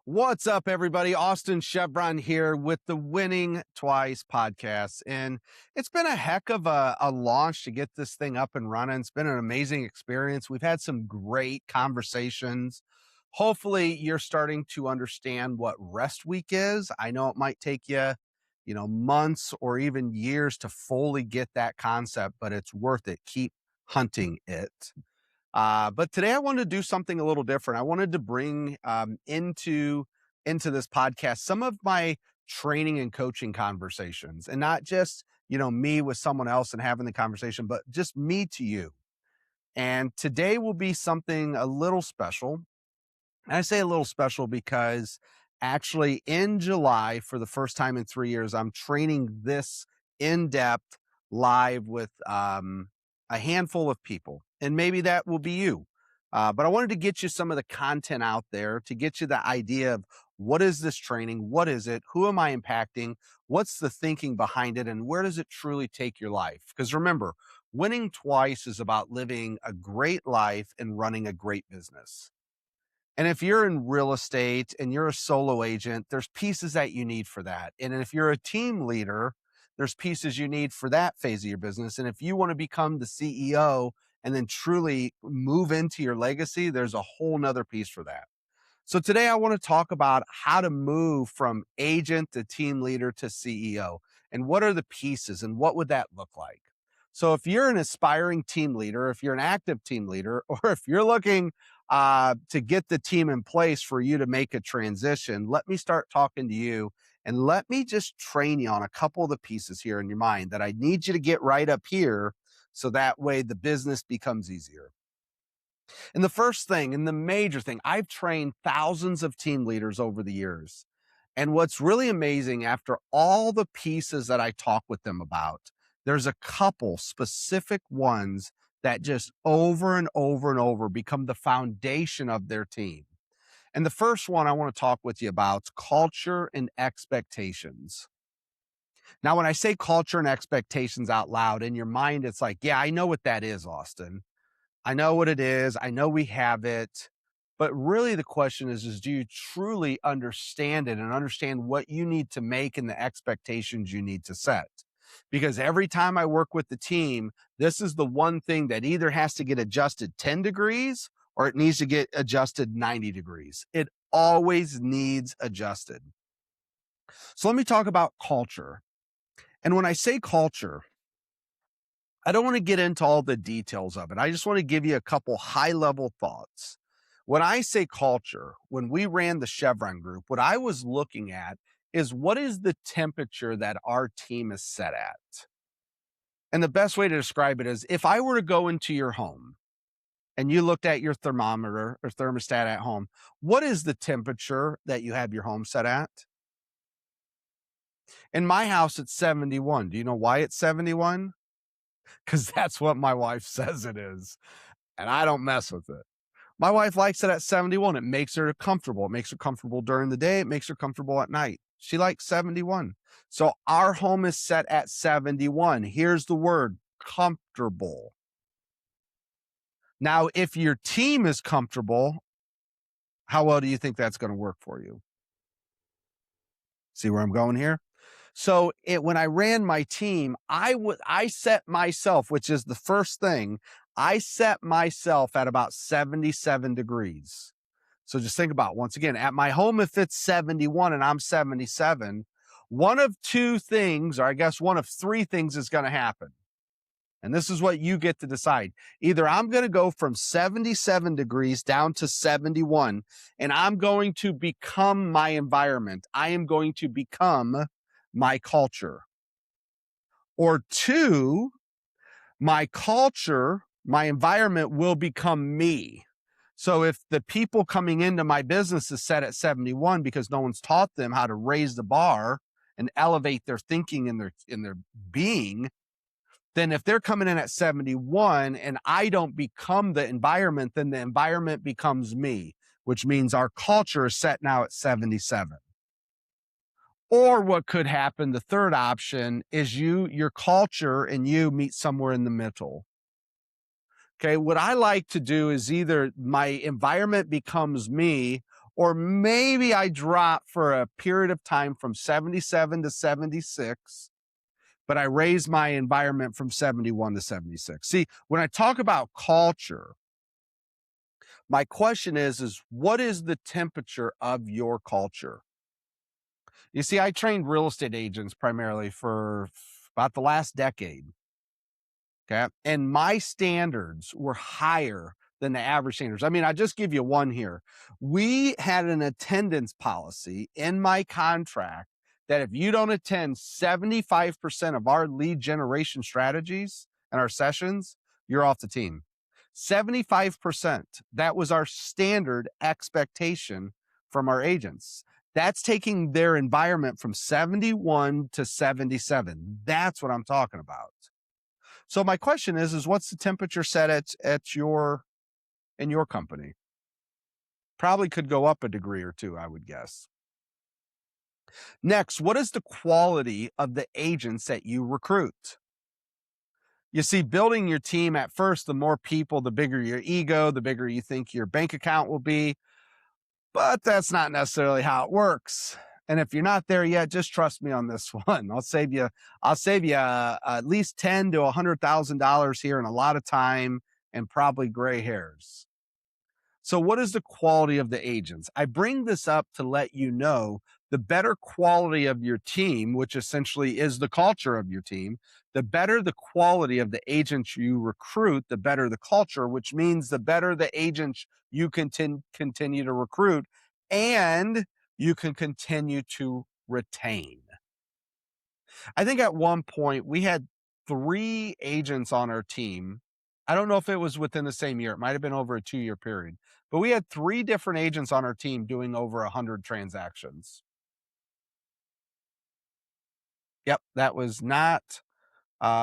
What's up, everybody? Austin Cheviron here with the Winning Twice podcast. And it's been a heck of a launch to get this thing up and running. It's been an amazing experience. We've had some great conversations. Hopefully, you're starting to understand what rest week is. I know it might take you, months or even years to fully get that concept, but it's worth it. Keep hunting it. But today I wanted to do something a little different. I wanted to bring into this podcast some of my training and coaching conversations, and not just me with someone else and having the conversation, but just me to you. And today will be something a little special. And I say a little special because actually in July, for the first time in 3 years, I'm training this in-depth live with a handful of people. And maybe that will be you. But I wanted to get you some of the content out there to get you the idea of what is this training? What is it? Who am I impacting? What's the thinking behind it? And where does it truly take your life? Because remember, winning twice is about living a great life and running a great business. And if you're in real estate and you're a solo agent, there's pieces that you need for that. And if you're a team leader, there's pieces you need for that phase of your business. And if you want to become the CEO and then truly move into your legacy, there's a whole nother piece for that. So today I want to talk about how to move from agent to team leader to CEO, and what are the pieces and what would that look like? So if you're an aspiring team leader, if you're an active team leader, or if you're looking to get the team in place for you to make a transition, let me start talking to you and let me just train you on a couple of the pieces here in your mind that I need you to get right up here so that way the business becomes easier. And the first thing and the major thing, I've trained thousands of team leaders over the years. And what's really amazing, after all the pieces that I talk with them about, there's a couple specific ones that just over and over and over become the foundation of their team. And the first one I want to talk with you about is culture and expectations. Now, when I say culture and expectations out loud, in your mind, it's like, yeah, I know what that is, Austin. I know what it is. I know we have it. But really the question is do you truly understand it and understand what you need to make and the expectations you need to set? Because every time I work with the team, this is the one thing that either has to get adjusted 10 degrees or it needs to get adjusted 90 degrees. It always needs adjusted. So let me talk about culture. And when I say culture, I don't want to get into all the details of it. I just want to give you a couple high-level thoughts. When I say culture, when we ran the Cheviron group, what I was looking at is what is the temperature that our team is set at? And the best way to describe it is if I were to go into your home and you looked at your thermometer or thermostat at home, what is the temperature that you have your home set at? In my house, it's 71. Do you know why it's 71? Because that's what my wife says it is. And I don't mess with it. My wife likes it at 71. It makes her comfortable. It makes her comfortable during the day. It makes her comfortable at night. She likes 71. So our home is set at 71. Here's the word, comfortable. Now, if your team is comfortable, how well do you think that's going to work for you? See where I'm going here? So when I ran my team, I set myself, which is the first thing, I set myself at about 77 degrees. So just think about, once again, at my home, if it's 71 and I'm 77, one of two things, or I guess one of three things is going to happen. And this is what you get to decide. Either I'm going to go from 77 degrees down to 71, and I'm going to become my environment. I am going to become my culture. Or two, my culture, my environment will become me. So if the people coming into my business is set at 71 because no one's taught them how to raise the bar and elevate their thinking and their being, then if they're coming in at 71 and I don't become the environment, then the environment becomes me, which means our culture is set now at 77. Or what could happen, the third option is your culture and you meet somewhere in the middle. Okay, what I like to do is either my environment becomes me Or maybe I drop for a period of time from 77 to 76, but I raise my environment from 71 to 76. See, when I talk about culture, my question is what is the temperature of your culture? You see, I trained real estate agents primarily for about the last decade. Okay. And my standards were higher than the average standards. I mean, I just give you one here. We had an attendance policy in my contract that if you don't attend 75% of our lead generation strategies and our sessions, you're off the team. 75%. That was our standard expectation from our agents. That's taking their environment from 71 to 77. That's what I'm talking about. So my question is what's the temperature set at your in your company? Probably could go up a degree or two, I would guess. Next, what is the quality of the agents that you recruit? You see, building your team at first, the more people, the bigger your ego, the bigger you think your bank account will be. But that's not necessarily how it works. And if you're not there yet, just trust me on this one. I'll save you at least $10 to $100,000 here and a lot of time and probably gray hairs. So what is the quality of the agents? I bring this up to let you know the better quality of your team, which essentially is the culture of your team, the better the quality of the agents you recruit, the better the culture, which means the better the agents you continue to recruit and you can continue to retain. I think at one point we had 3 agents on our team. I don't know if it was within the same year. It might have been over a 2-year period, but we had 3 different agents on our team doing over 100 transactions. Yep, that was not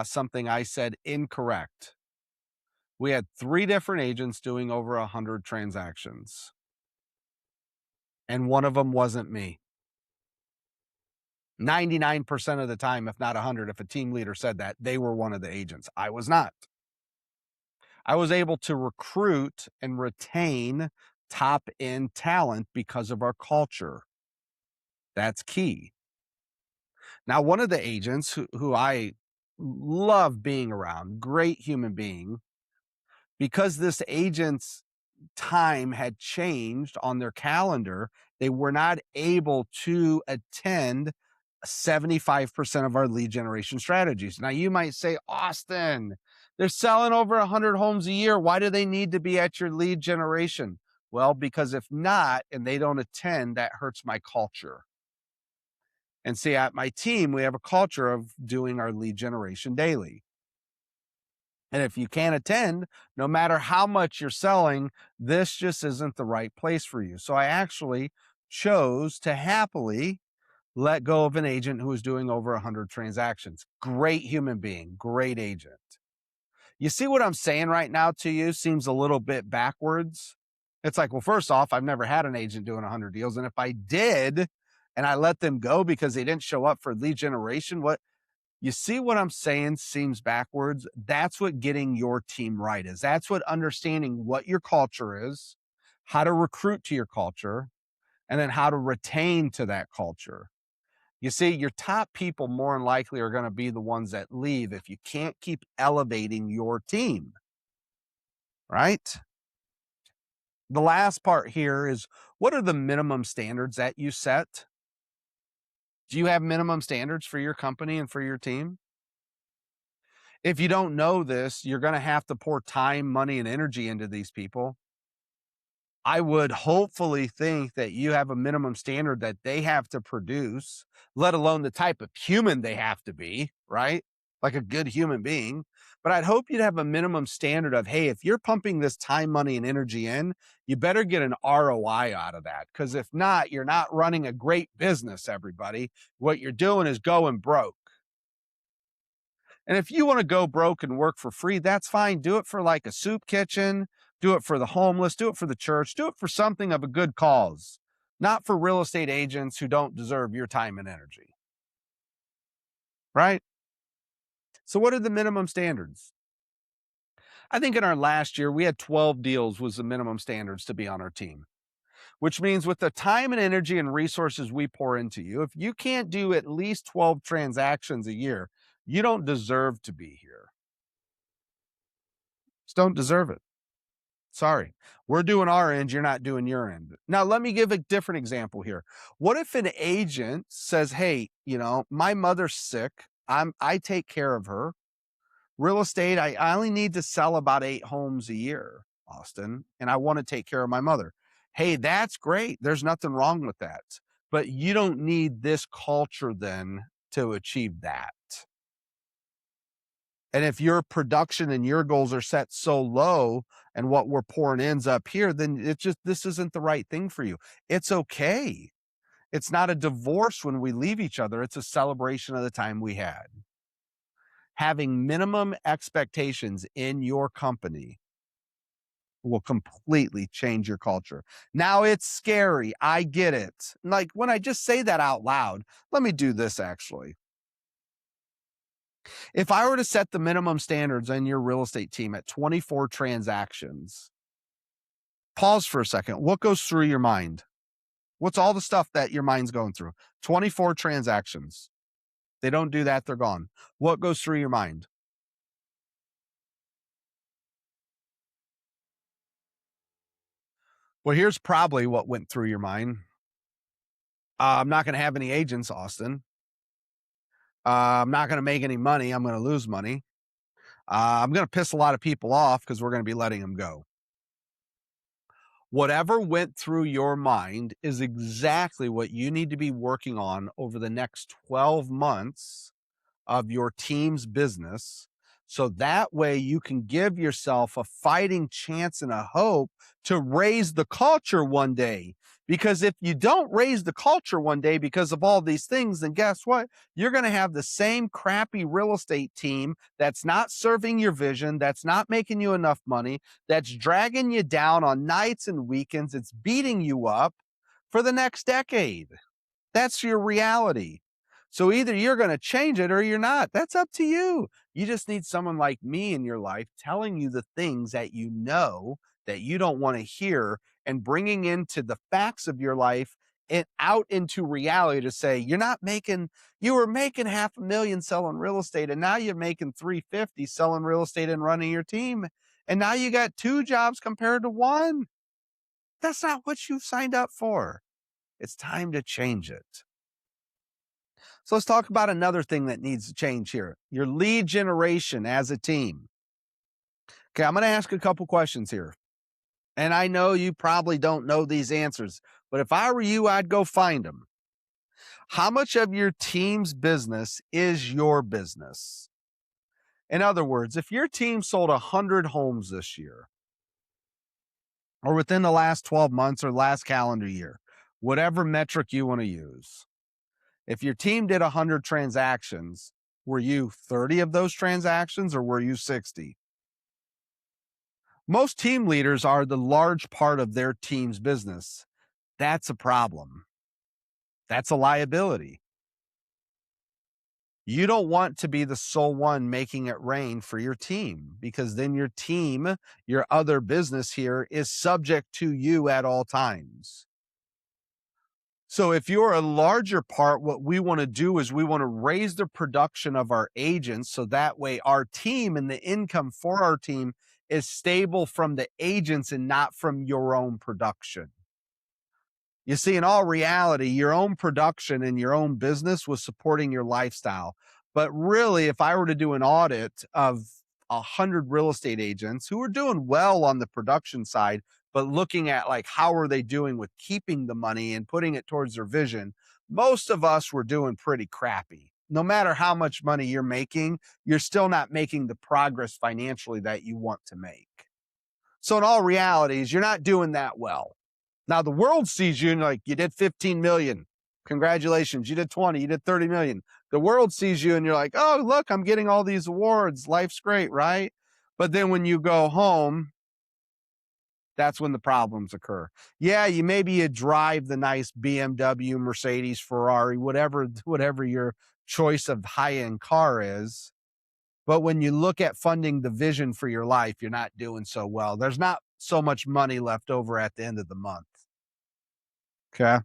something I said incorrect. We had 3 different agents doing over 100 transactions, and one of them wasn't me. 99% of the time, if not 100, if a team leader said that, they were one of the agents. I was not. I was able to recruit and retain top end talent because of our culture. That's key. Now, one of the agents who I love being around, great human being, because this agent's time had changed on their calendar, they were not able to attend 75% of our lead generation strategies. Now, you might say, Austin, they're selling over 100 homes a year. Why do they need to be at your lead generation? Well, because if not, and they don't attend, that hurts my culture. And see, at my team, we have a culture of doing our lead generation daily. And if you can't attend, no matter how much you're selling, this just isn't the right place for you. So I actually chose to happily let go of an agent who was doing over 100 transactions. Great human being, great agent. You see what I'm saying right now to you seems a little bit backwards. It's like, well, first off, I've never had an agent doing 100 deals. And if I did, and I let them go because they didn't show up for lead generation, what you see what I'm saying seems backwards. That's what getting your team right is. That's what understanding what your culture is, how to recruit to your culture, and then how to retain to that culture. You see, your top people more than likely are going to be the ones that leave if you can't keep elevating your team, right? The last part here is what are the minimum standards that you set? Do you have minimum standards for your company and for your team? If you don't know this, you're going to have to pour time, money, and energy into these people. I would hopefully think that you have a minimum standard that they have to produce, let alone the type of human they have to be, right? Like a good human being. But I'd hope you'd have a minimum standard of, hey, if you're pumping this time, money, and energy in, you better get an ROI out of that. Because if not, you're not running a great business, everybody. What you're doing is going broke. And if you want to go broke and work for free, that's fine. Do it for like a soup kitchen, do it for the homeless, do it for the church, do it for something of a good cause, not for real estate agents who don't deserve your time and energy. Right? So what are the minimum standards? I think in our last year, we had 12 deals was the minimum standards to be on our team. which means with the time and energy and resources we pour into you, if you can't do at least 12 transactions a year, you don't deserve to be here. Just don't deserve it. Sorry. We're doing our end, you're not doing your end. Now, let me give a different example here. What if an agent says, "Hey, my mother's sick. I take care of her. Real estate, I only need to sell about 8 homes a year, Austin, and I want to take care of my mother." Hey, that's great. There's nothing wrong with that. But you don't need this culture then to achieve that. And if your production and your goals are set so low and what we're pouring ends up here, then this isn't the right thing for you. It's okay. It's not a divorce when we leave each other. It's a celebration of the time we had. Having minimum expectations in your company will completely change your culture. Now it's scary. I get it. Like when I just say that out loud, let me do this actually. If I were to set the minimum standards on your real estate team at 24 transactions, pause for a second. What goes through your mind? What's all the stuff that your mind's going through? 24 transactions. They don't do that, they're gone. What goes through your mind? Well, here's probably what went through your mind. I'm not going to have any agents, Austin. I'm not going to make any money. I'm going to lose money. I'm going to piss a lot of people off because we're going to be letting them go. Whatever went through your mind is exactly what you need to be working on over the next 12 months of your team's business. So that way you can give yourself a fighting chance and a hope to raise the culture one day. Because if you don't raise the culture one day because of all these things, then guess what? You're going to have the same crappy real estate team that's not serving your vision, that's not making you enough money, that's dragging you down on nights and weekends. It's beating you up for the next decade. That's your reality. So either you're going to change it or you're not. That's up to you. You just need someone like me in your life telling you the things that you know that you don't want to hear and bringing into the facts of your life and out into reality to say, you were making 500,000 selling real estate and now you're making 350 selling real estate and running your team. And now you got 2 jobs compared to 1. That's not what you signed up for. It's time to change it. So let's talk about another thing that needs to change here. Your lead generation as a team. Okay, I'm going to ask a couple questions here. And I know you probably don't know these answers, but if I were you, I'd go find them. How much of your team's business is your business? In other words, if your team sold 100 homes this year, or within the last 12 months or last calendar year, whatever metric you want to use, if your team did 100 transactions, were you 30 of those transactions or were you 60? Most team leaders are the large part of their team's business. That's a problem. That's a liability. You don't want to be the sole one making it rain for your team because then your team, your other business here is subject to you at all times. So if you're a larger part, what we want to do is we want to raise the production of our agents so that way our team and the income for our team is stable from the agents and not from your own production. You see, in all reality, your own production and your own business was supporting your lifestyle. But really, if I were to do an audit of 100 real estate agents who are doing well on the production side, but looking at like how are they doing with keeping the money and putting it towards their vision, most of us were doing pretty crappy. No matter how much money you're making, you're still not making the progress financially that you want to make. So in all realities, you're not doing that well. Now the world sees you and like, you did 15 million. Congratulations. You did 20, you did 30 million. The world sees you and you're like, oh, look, I'm getting all these awards. Life's great, right? But then when you go home, that's when the problems occur. Yeah, you drive the nice BMW, Mercedes, Ferrari, whatever your choice of high-end car is. But when you look at funding the vision for your life, you're not doing so well. There's not so much money left over at the end of the month. Okay.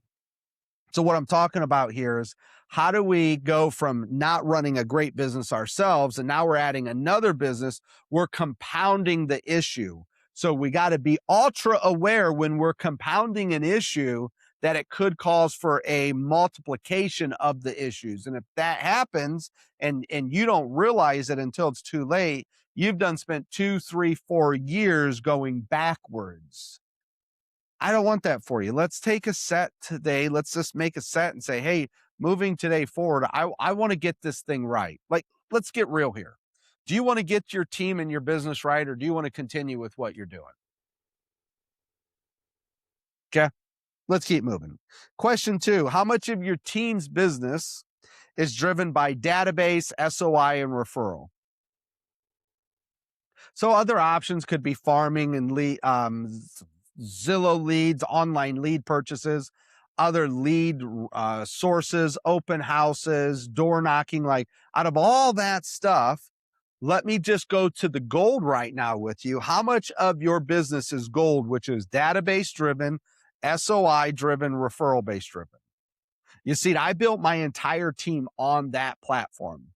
So what I'm talking about here is how do we go from not running a great business ourselves and now we're adding another business, we're compounding the issue. So we got to be ultra aware when we're compounding an issue that it could cause for a multiplication of the issues. And if that happens and you don't realize it until it's too late, you've done spent 2, 3, 4 years going backwards. I don't want that for you. Let's take a set today. Let's just make a set and say, hey, moving today forward, I want to get this thing right. Like, let's get real here. Do you want to get your team and your business right, or do you want to continue with what you're doing? Okay, let's keep moving. Question two: how much of your team's business is driven by database, SOI, and referral? So other options could be farming and Zillow leads, online lead purchases, other lead sources, open houses, door knocking. Like out of all that stuff, let me just go to the gold right now with you. How much of your business is gold, which is database driven, SOI driven, referral based driven? You see, I built my entire team on that platform.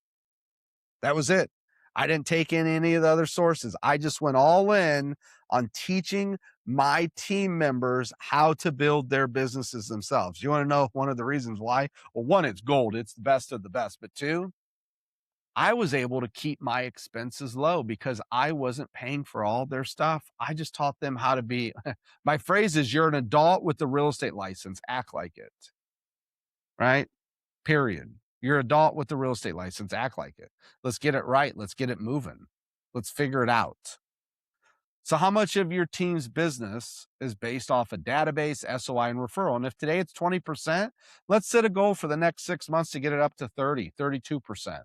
That was it. I didn't take in any of the other sources. I just went all in on teaching my team members how to build their businesses themselves. You want to know one of the reasons why? Well, one, it's gold. It's the best of the best. But two, I was able to keep my expenses low because I wasn't paying for all their stuff. I just taught them how to be. My phrase is, you're an adult with the real estate license. Act like it. Right? Period. You're an adult with the real estate license. Act like it. Let's get it right. Let's get it moving. Let's figure it out. So, how much of your team's business is based off a database, SOI, and referral? And if today it's 20%, let's set a goal for the next 6 months to get it up to 30, 32%.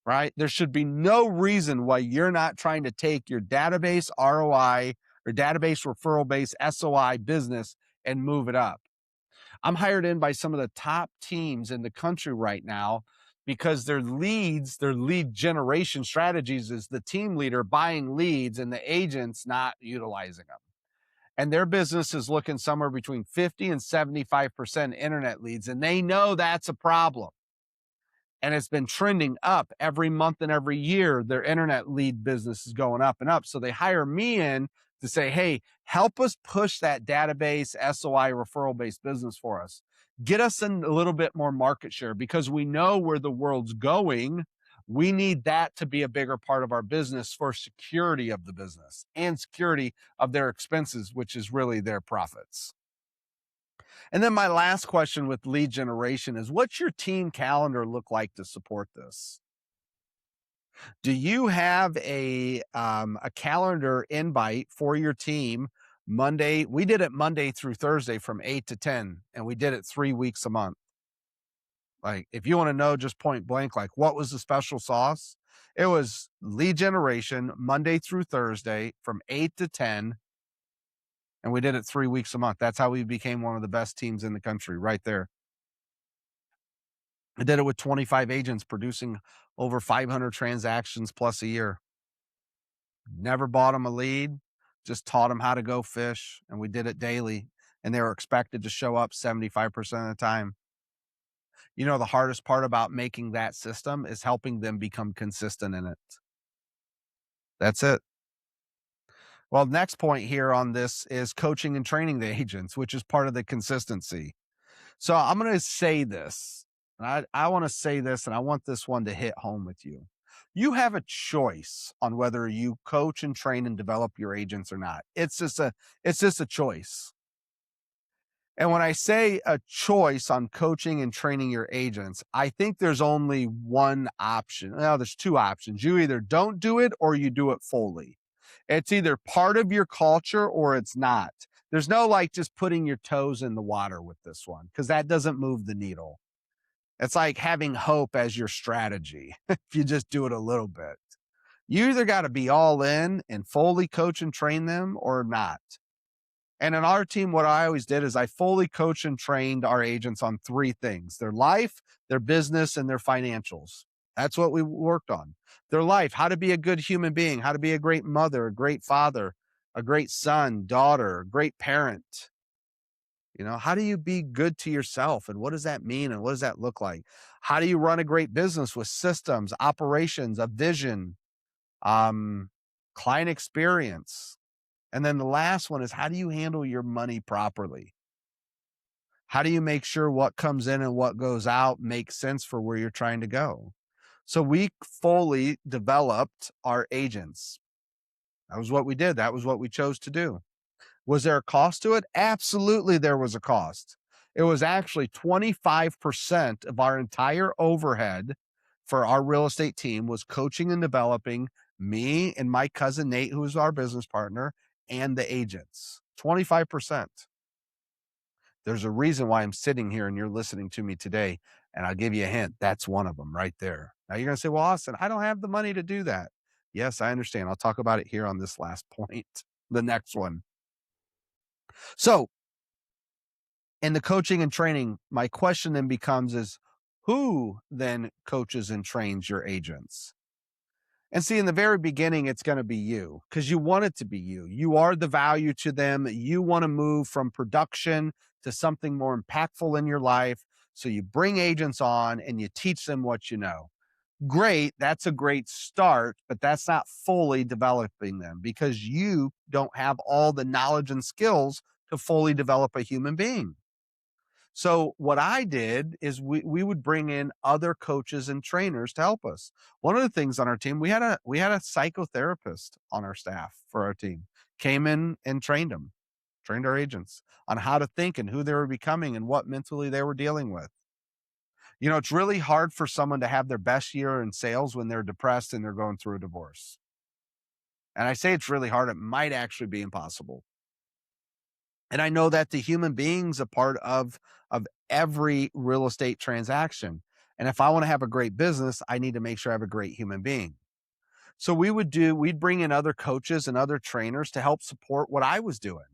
Right? There should be no reason why you're not trying to take your database ROI or database referral based SOI business and move it up. I'm hired in by some of the top teams in the country right now because their leads, their lead generation strategies is the team leader buying leads and the agents not utilizing them. And their business is looking somewhere between 50 and 75% internet leads. And they know that's a problem. And it's been trending up every month and every year. Their internet lead business is going up and up. So they hire me in to say, hey, help us push that database, SOI, referral based business for us. Get us in a little bit more market share because we know where the world's going. We need that to be a bigger part of our business for security of the business and security of their expenses, which is really their profits. And then my last question with lead generation is, what's your team calendar look like to support this? Do you have a calendar invite for your team Monday? We did it Monday through Thursday from 8 to 10, and we did it 3 weeks a month. Like, if you want to know just point blank, like what was the special sauce? It was lead generation Monday through Thursday from 8 to 10, and we did it 3 weeks a month. That's how we became one of the best teams in the country right there. I did it with 25 agents producing over 500 transactions plus a year. Never bought them a lead, just taught them how to go fish, and we did it daily. And they were expected to show up 75% of the time. You know, the hardest part about making that system is helping them become consistent in it. That's it. Well, next point here on this is coaching and training the agents, which is part of the consistency. So I'm going to say this, and I want to say this, and I want this one to hit home with you. You have a choice on whether you coach and train and develop your agents or not. It's just a choice. And when I say a choice on coaching and training your agents, I think there's only one option. Well, there's two options. You either don't do it or you do it fully. It's either part of your culture or it's not. There's no like just putting your toes in the water with this one because that doesn't move the needle. It's like having hope as your strategy if you just do it a little bit. You either got to be all in and fully coach and train them or not. And in our team, what I always did is I fully coached and trained our agents on three things: their life, their business, and their financials. That's what we worked on. Their life, how to be a good human being, how to be a great mother, a great father, a great son, daughter, a great parent. How do you be good to yourself? And what does that mean? And what does that look like? How do you run a great business with systems, operations, a vision, um, client experience? And then the last one is, how do you handle your money properly? How do you make sure what comes in and what goes out makes sense for where you're trying to go? So we fully developed our agents. That was what we did. That was what we chose to do. Was there a cost to it? Absolutely, there was a cost. It was actually 25% of our entire overhead for our real estate team was coaching and developing me and my cousin Nate, who was our business partner, and the agents. 25%. There's a reason why I'm sitting here and you're listening to me today. And I'll give you a hint. That's one of them right there. Now you're going to say, well, Austin, I don't have the money to do that. Yes, I understand. I'll talk about it here on this last point, the next one. So in the coaching and training, my question then becomes is who then coaches and trains your agents? And see, in the very beginning, it's going to be you because you want it to be you. You are the value to them. You want to move from production to something more impactful in your life. So you bring agents on and you teach them what you know. Great. That's a great start, but that's not fully developing them because you don't have all the knowledge and skills to fully develop a human being. So what I did is we would bring in other coaches and trainers to help us. One of the things on our team, we had a psychotherapist on our staff for our team. Came in and trained them, trained our agents on how to think and who they were becoming and what mentally they were dealing with. It's really hard for someone to have their best year in sales when they're depressed and they're going through a divorce. And I say it's really hard. It might actually be impossible. And I know that the human being's a part of every real estate transaction. And if I want to have a great business, I need to make sure I have a great human being. So we'd bring in other coaches and other trainers to help support what I was doing.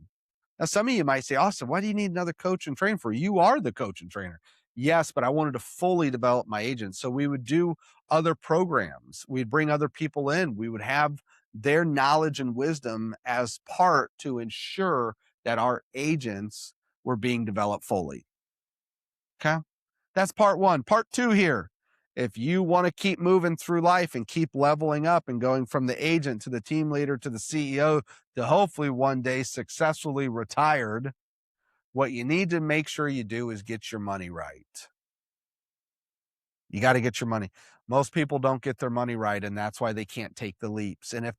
Now, some of you might say, Austin, why do you need another coach and trainer for? You are the coach and trainer. Yes, but I wanted to fully develop my agents. So we would do other programs. We'd bring other people in. We would have their knowledge and wisdom as part to ensure that our agents were being developed fully. Okay. That's part one. Part two here. If you want to keep moving through life and keep leveling up and going from the agent to the team leader to the CEO to hopefully one day successfully retired, what you need to make sure you do is get your money right. You got to get your money. Most people don't get their money right, and that's why they can't take the leaps. And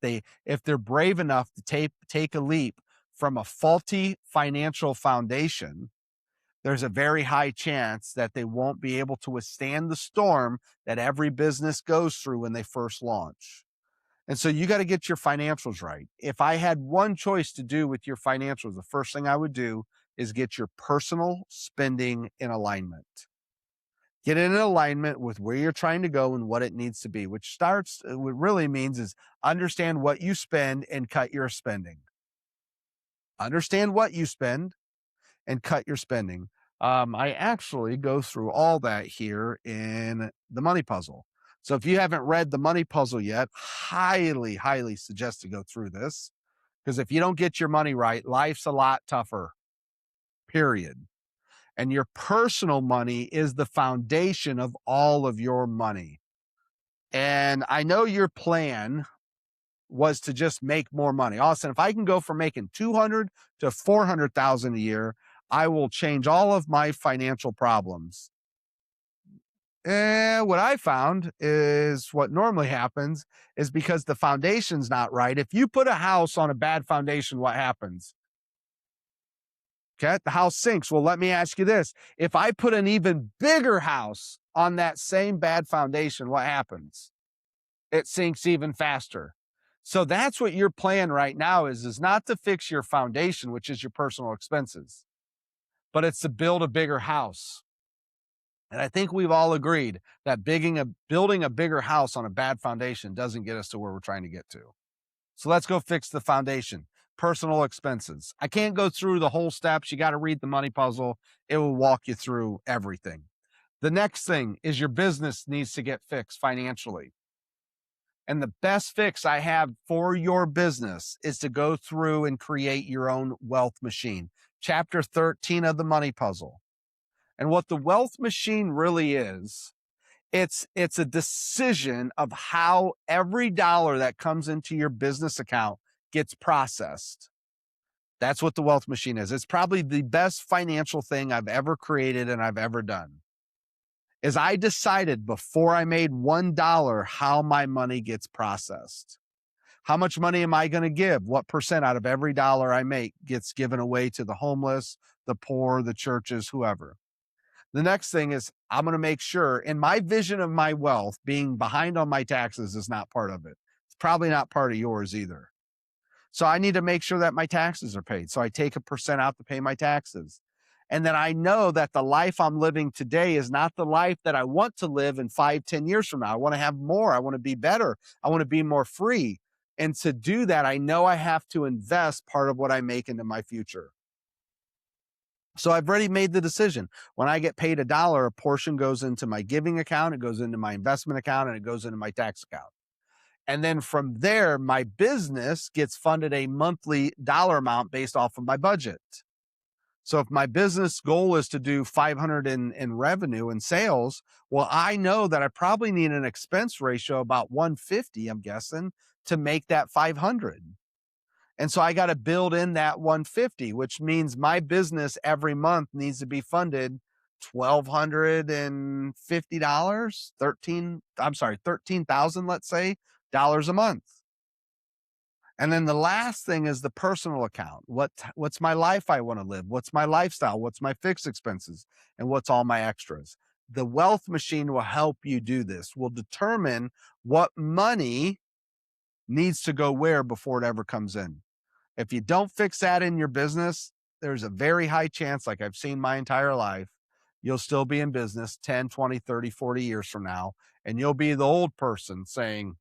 if they're brave enough to take a leap from a faulty financial foundation, there's a very high chance that they won't be able to withstand the storm that every business goes through when they first launch. And so you got to get your financials right. If I had one choice to do with your financials, the first thing I would do is get your personal spending in alignment. Get it in alignment with where you're trying to go and what it needs to be, which what really means is understand what you spend and cut your spending. Understand what you spend and cut your spending. I actually go through all that here in the money puzzle. So if you haven't read the money puzzle yet, highly, highly suggest to go through this because if you don't get your money right, life's a lot tougher, period. And your personal money is the foundation of all of your money. And I know your plan was to just make more money. Austin, if I can go from making 200 to 400,000 a year, I will change all of my financial problems. And what I found is what normally happens is because the foundation's not right. If you put a house on a bad foundation, what happens? Okay, the house sinks. Well, let me ask you this. If I put an even bigger house on that same bad foundation, what happens? It sinks even faster. So that's what your plan right now is not to fix your foundation, which is your personal expenses, but it's to build a bigger house. And I think we've all agreed that building a bigger house on a bad foundation doesn't get us to where we're trying to get to. So let's go fix the foundation. Personal expenses. I can't go through the whole steps. You got to read the money puzzle. It will walk you through everything. The next thing is your business needs to get fixed financially. And the best fix I have for your business is to go through and create your own wealth machine. chapter 13 of the money puzzle. And what the wealth machine really is, it's a decision of how every dollar that comes into your business account gets processed. That's what the wealth machine is. It's probably the best financial thing I've ever created and I've ever done. Is I decided before I made $1 how my money gets processed. How much money am I going to give? What percent out of every dollar I make gets given away to the homeless, the poor, the churches, whoever? The next thing is I'm going to make sure in my vision of my wealth, being behind on my taxes is not part of it. It's probably not part of yours either. So I need to make sure that my taxes are paid. So I take a percent out to pay my taxes. And then I know that the life I'm living today is not the life that I want to live in 5, 10 years from now. I want to have more. I want to be better. I want to be more free. And to do that, I know I have to invest part of what I make into my future. So I've already made the decision. When I get paid $1, a portion goes into my giving account, it goes into my investment account, and it goes into my tax account. And then from there, my business gets funded a monthly dollar amount based off of my budget. So if my business goal is to do 500 in revenue and sales, well, I know that I probably need an expense ratio about 150, I'm guessing, to make that 500. And so I got to build in that 150, which means my business every month needs to be funded $1,250, 13,000, let's say, dollars a month. And then the last thing is the personal account. What's my life I want to live? What's my lifestyle? What's my fixed expenses? And what's all my extras? The wealth machine will help you do this, will determine what money needs to go where before it ever comes in. If you don't fix that in your business, there's a very high chance, like I've seen my entire life, you'll still be in business 10, 20, 30, 40 years from now. And you'll be the old person saying,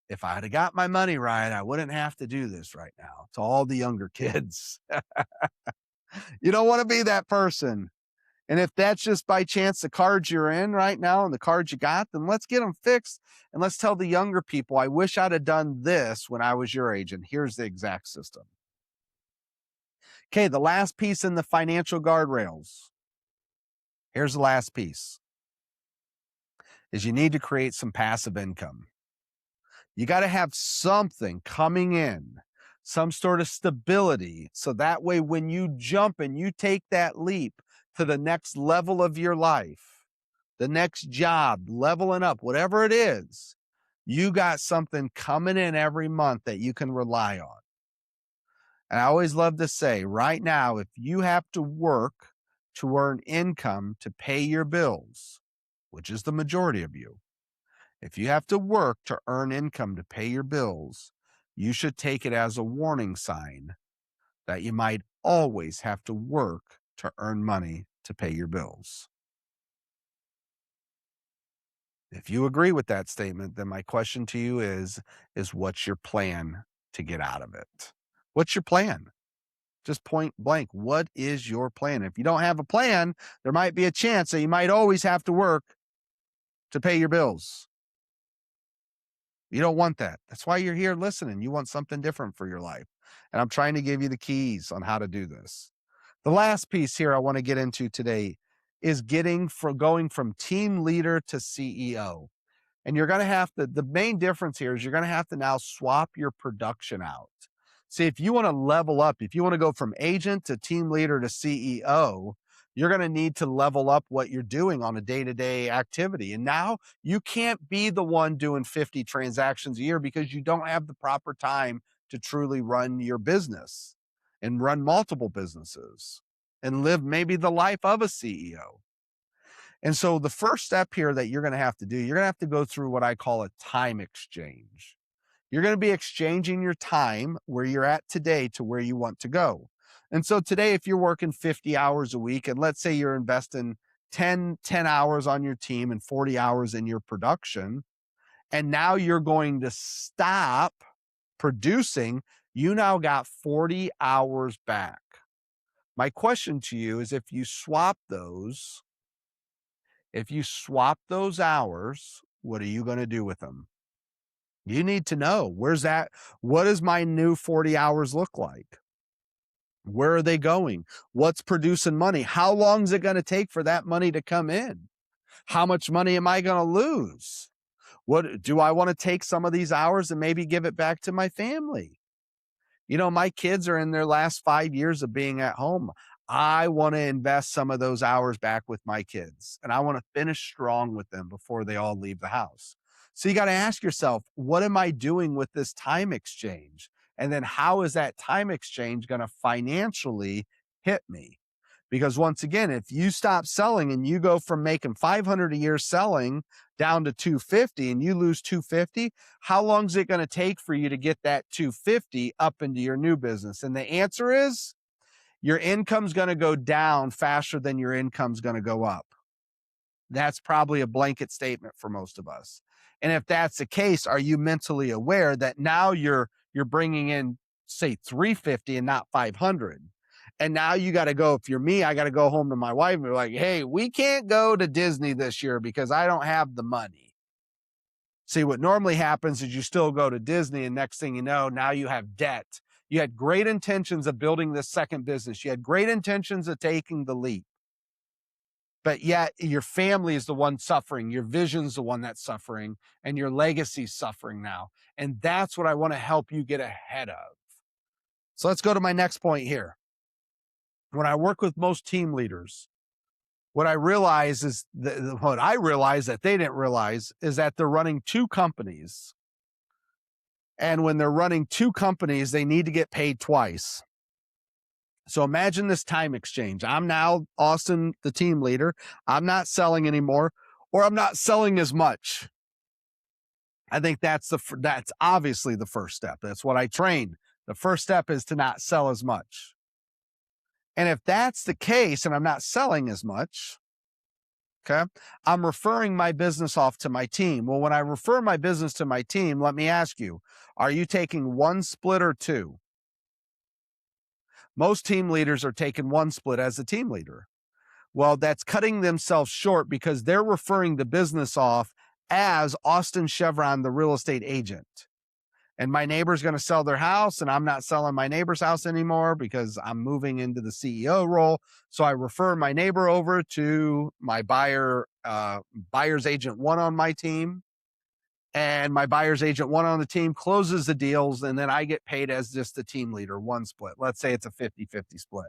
if I had got my money right, I wouldn't have to do this right now. To all the younger kids. You don't want to be that person. And if that's just by chance the cards you're in right now and the cards you got, then let's get them fixed. And let's tell the younger people, I wish I'd have done this when I was your age. And here's the exact system. Okay, the last piece in the financial guardrails. Here's the last piece. Is you need to create some passive income. You got to have something coming in, some sort of stability. So that way, when you jump and you take that leap to the next level of your life, the next job, leveling up, whatever it is, you got something coming in every month that you can rely on. And I always love to say, right now, if you have to work to earn income to pay your bills, which is the majority of you, if you have to work to earn income to pay your bills, you should take it as a warning sign that you might always have to work to earn money to pay your bills. If you agree with that statement, then my question to you is what's your plan to get out of it? What's your plan? Just point blank. What is your plan? If you don't have a plan, there might be a chance that you might always have to work to pay your bills. You don't want that. That's why you're here listening. You want something different for your life. And I'm trying to give you the keys on how to do this. The last piece here I want to get into today is going from team leader to CEO. And you're going to have to, the main difference here is you're going to have to now swap your production out. See, if you want to level up, if you want to go from agent to team leader to CEO, you're going to need to level up what you're doing on a day-to-day activity. And now you can't be the one doing 50 transactions a year because you don't have the proper time to truly run your business and run multiple businesses and live maybe the life of a CEO. And so the first step here that you're going to have to do, you're going to have to go through what I call a time exchange. You're going to be exchanging your time where you're at today to where you want to go. And so today, if you're working 50 hours a week, and let's say you're investing 10 hours on your team and 40 hours in your production, and now you're going to stop producing, you now got 40 hours back. My question to you is if you swap those hours, what are you going to do with them? You need to know, what does my new 40 hours look like? Where are they going? What's producing money? How long is it going to take for that money to come in? How much money am I going to lose? What do I want to take some of these hours and maybe give it back to my family? My kids are in their last 5 years of being at home. I want to invest some of those hours back with my kids, and I want to finish strong with them before they all leave the house. So you got to ask yourself, what am I doing with this time exchange? And then how is that time exchange going to financially hit me? Because once again, if you stop selling and you go from making 500 a year selling down to 250 and you lose 250, how long is it going to take for you to get that 250 up into your new business? And the answer is your income's going to go down faster than your income's going to go up. That's probably a blanket statement for most of us. And if that's the case, are you mentally aware that now you're bringing in, say, 350 and not 500? And now you got to go, if you're me, I got to go home to my wife and be like, hey, we can't go to Disney this year because I don't have the money. See, what normally happens is you still go to Disney, and next thing you know, now you have debt. You had great intentions of building this second business. You had great intentions of taking the leap. But yet your family is the one suffering. Your vision's the one that's suffering, and your legacy's suffering now. And that's what I want to help you get ahead of. So let's go to my next point here. When I work with most team leaders, what I realize is what I realize that they didn't realize is that they're running two companies. And when they're running two companies, they need to get paid twice. So imagine this time exchange. I'm now Austin, the team leader. I'm not selling anymore, or I'm not selling as much. I think that's obviously the first step. That's what I train. The first step is to not sell as much. And if that's the case and I'm not selling as much, okay, I'm referring my business off to my team. Well, when I refer my business to my team, let me ask you, are you taking one split or two? Most team leaders are taking one split as a team leader. Well, that's cutting themselves short because they're referring the business off as Austin Cheviron, the real estate agent. And my neighbor's going to sell their house, and I'm not selling my neighbor's house anymore because I'm moving into the CEO role. So I refer my neighbor over to my buyer's agent one on my team. And my buyer's agent one on the team closes the deals, and then I get paid as just the team leader, one split. Let's say it's a 50-50 split.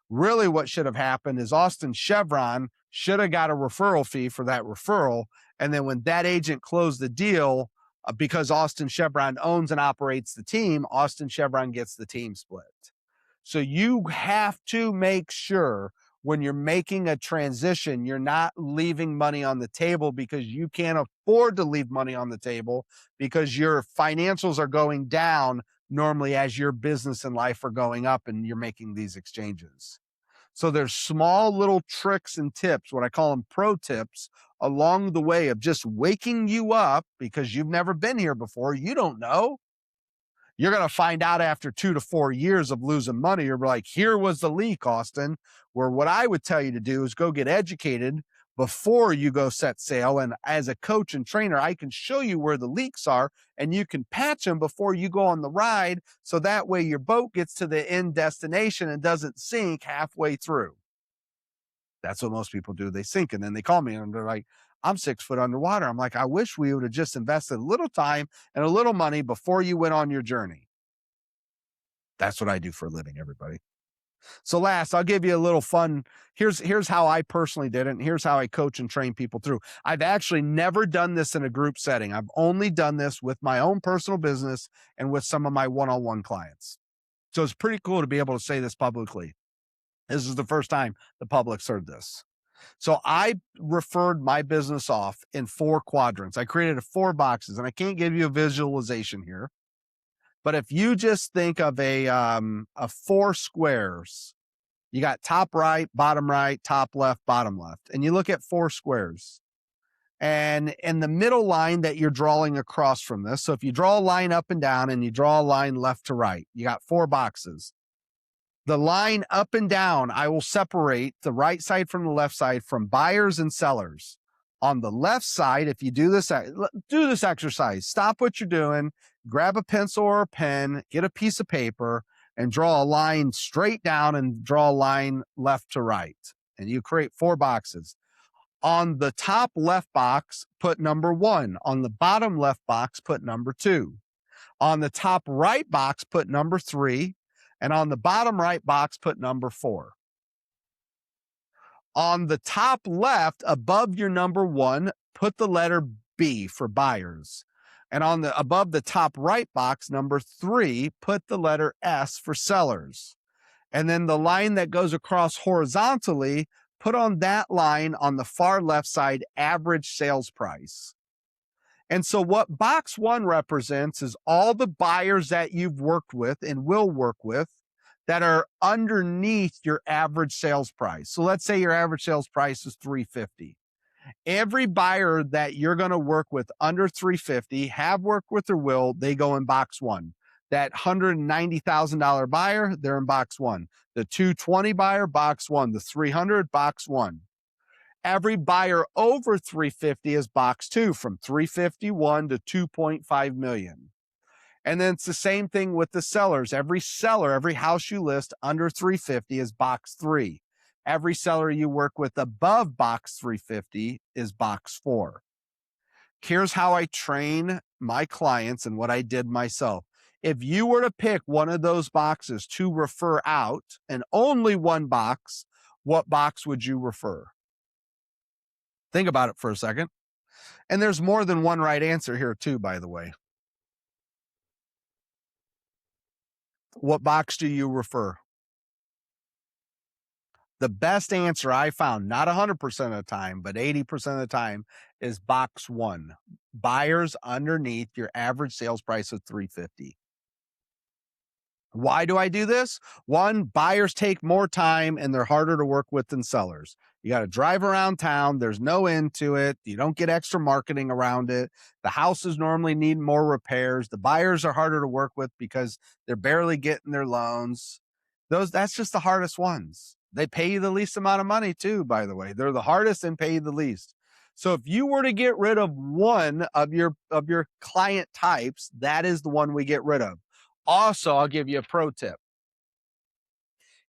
Really what should have happened is Austin Cheviron should have got a referral fee for that referral. And then when that agent closed the deal, because Austin Cheviron owns and operates the team, Austin Cheviron gets the team split. So you have to make sure when you're making a transition, you're not leaving money on the table because you can't afford to leave money on the table because your financials are going down normally as your business and life are going up and you're making these exchanges. So there's small little tricks and tips, what I call them pro tips, along the way of just waking you up because you've never been here before. You don't know. You're going to find out after 2 to 4 years of losing money. You're like, here was the leak, Austin, where what I would tell you to do is go get educated before you go set sail. And as a coach and trainer, I can show you where the leaks are and you can patch them before you go on the ride. So that way your boat gets to the end destination and doesn't sink halfway through. That's what most people do. They sink and then they call me and they're like, I'm 6 foot underwater. I'm like, I wish we would have just invested a little time and a little money before you went on your journey. That's what I do for a living, everybody. So last, I'll give you a little fun. Here's how I personally did it. And here's how I coach and train people through. I've actually never done this in a group setting. I've only done this with my own personal business and with some of my one-on-one clients. So it's pretty cool to be able to say this publicly. This is the first time the public's heard this. So I referred my business off in 4 quadrants. I created 4 boxes, and I can't give you a visualization here. But if you just think of a 4 squares, you got top right, top left, bottom left, and you look at 4 squares. And in the middle line that you're drawing across from this, so if you draw a line up and down and you draw a line left to right, you got 4 boxes. The line up and down, I will separate the right side from the left side from buyers and sellers. On the left side, if you do this exercise, stop what you're doing, grab a pencil or a pen, get a piece of paper, and draw a line straight down and draw a line left to right. And you create 4 boxes. On the top left box, put number 1. On the bottom left box, put number 2. On the top right box, put number 3. And on the bottom right box, put number 4. On the top left, above your number 1, put the letter B for buyers. And above the top right box, number 3, put the letter S for sellers. And then the line that goes across horizontally, put on that line on the far left side, average sales price. And so what box 1 represents is all the buyers that you've worked with and will work with that are underneath your average sales price. So let's say your average sales price is $350. Every buyer that you're going to work with under $350, have worked with or will, they go in box 1. That $190,000 buyer, they're in box 1. The $220 buyer, box 1. The $300, box 1. Every buyer over $350 is box 2, from $351 to $2.5 million. And then it's the same thing with the sellers. Every seller, every house you list under $350 is box 3. Every seller you work with above box 350 is box 4. Here's how I train my clients and what I did myself. If you were to pick one of those boxes to refer out, and only one box, what box would you refer? Think about it for a second. And there's more than one right answer here too, by the way. What box do you refer? The best answer I found, not 100% of the time, but 80% of the time, is box 1. Buyers underneath your average sales price of $350. Why do I do this? 1, buyers take more time and they're harder to work with than sellers. You got to drive around town. There's no end to it. You don't get extra marketing around it. The houses normally need more repairs. The buyers are harder to work with because they're barely getting their loans. That's just the hardest ones. They pay you the least amount of money too, by the way. They're the hardest and pay you the least. So if you were to get rid of one of your client types, that is the one we get rid of. Also, I'll give you a pro tip.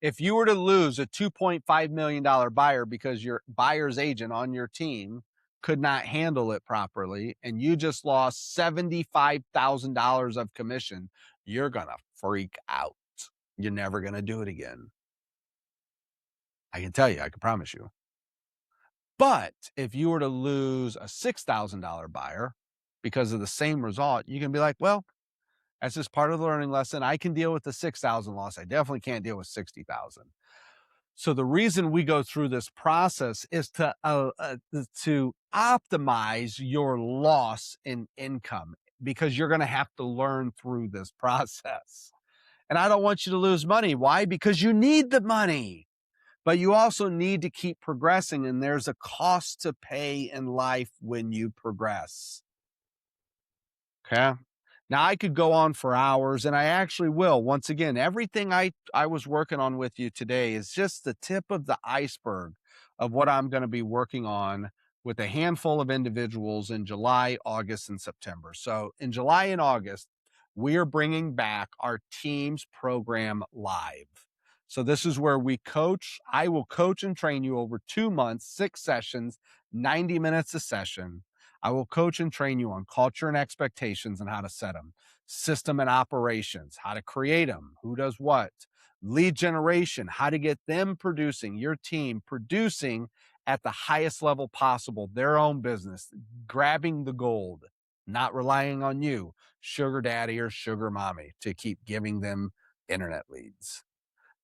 If you were to lose a $2.5 million buyer because your buyer's agent on your team could not handle it properly, and you just lost $75,000 of commission, you're going to freak out. You're never going to do it again. I can tell you, I can promise you. But if you were to lose a $6,000 buyer because of the same result, you can be like, well, that's just part of the learning lesson. I can deal with the 6,000 loss. I definitely can't deal with 60,000. So the reason we go through this process is to optimize your loss in income, because you're going to have to learn through this process. And I don't want you to lose money. Why? Because you need the money, but you also need to keep progressing. And there's a cost to pay in life when you progress. Okay. Now, I could go on for hours, and I actually will. Once again, everything I was working on with you today is just the tip of the iceberg of what I'm going to be working on with a handful of individuals in July, August, and September. So in July and August, we are bringing back our Teams program live. So this is where we coach. I will coach and train you over 2 months, 6 sessions, 90 minutes a session. I will coach and train you on culture and expectations and how to set them, system and operations, how to create them, who does what, lead generation, how to get them producing, your team producing at the highest level possible, their own business, grabbing the gold, not relying on you, sugar daddy or sugar mommy, to keep giving them internet leads.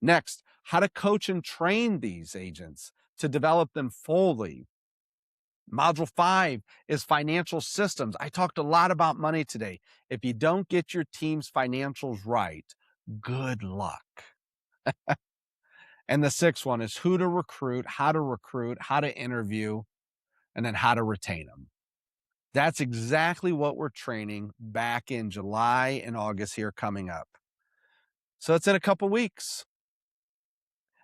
Next, how to coach and train these agents to develop them fully. Module 5 is financial systems. I talked a lot about money today. If you don't get your team's financials right, good luck. And the 6th one is who to recruit, how to interview, and then how to retain them. That's exactly what we're training back in July and August here coming up. So it's in a couple weeks.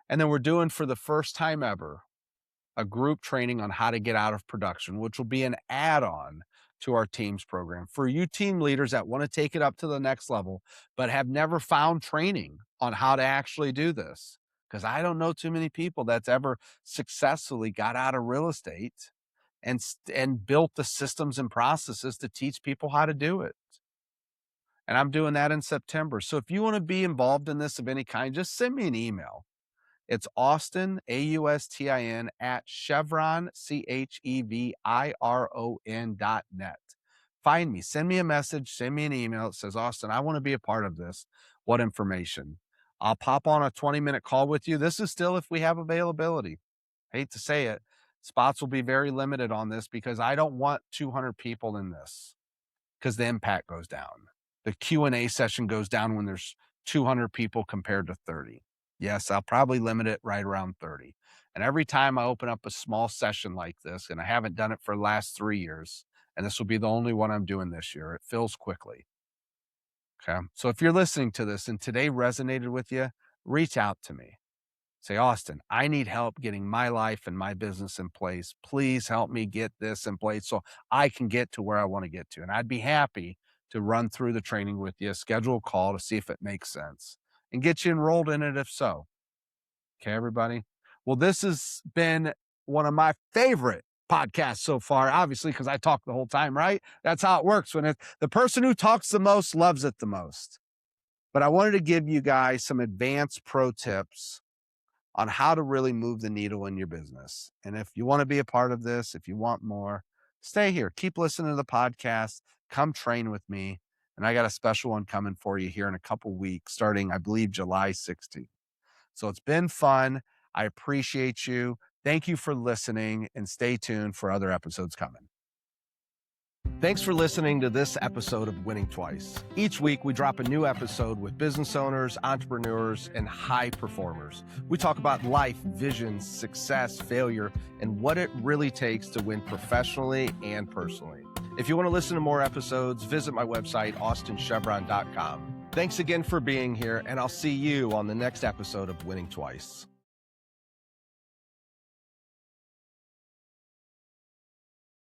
And then we're doing, for the first time ever, a group training on how to get out of production, which will be an add-on to our teams program. For you team leaders that want to take it up to the next level, but have never found training on how to actually do this, because I don't know too many people that's ever successfully got out of real estate and built the systems and processes to teach people how to do it. And I'm doing that in September. So if you want to be involved in this of any kind, just send me an email. It's Austin, AUSTIN, at Cheviron, CHEVIRON.net. Find me, send me a message, send me an email. It says, Austin, I want to be a part of this. What information? I'll pop on a 20-minute call with you. This is still if we have availability. I hate to say it. Spots will be very limited on this because I don't want 200 people in this, because the impact goes down. The Q&A session goes down when there's 200 people compared to 30. Yes, I'll probably limit it right around 30. And every time I open up a small session like this, and I haven't done it for the last 3 years, and this will be the only one I'm doing this year, it fills quickly. Okay. So if you're listening to this and today resonated with you, reach out to me. Say, Austin, I need help getting my life and my business in place. Please help me get this in place so I can get to where I want to get to. And I'd be happy to run through the training with you, schedule a call to see if it makes sense and get you enrolled in it if so. Okay, everybody? Well, this has been one of my favorite podcasts so far, obviously, because I talk the whole time, right? That's how it works. When the person who talks the most loves it the most. But I wanted to give you guys some advanced pro tips on how to really move the needle in your business. And if you want to be a part of this, if you want more, stay here. Keep listening to the podcast. Come train with me. And I got a special one coming for you here in a couple weeks, starting, I believe, July 16th. So it's been fun. I appreciate you. Thank you for listening, and stay tuned for other episodes coming. Thanks for listening to this episode of Winning Twice. Each week, we drop a new episode with business owners, entrepreneurs, and high performers. We talk about life, vision, success, failure, and what it really takes to win professionally and personally. If you want to listen to more episodes, visit my website, austinchevron.com. Thanks again for being here, and I'll see you on the next episode of Winning Twice.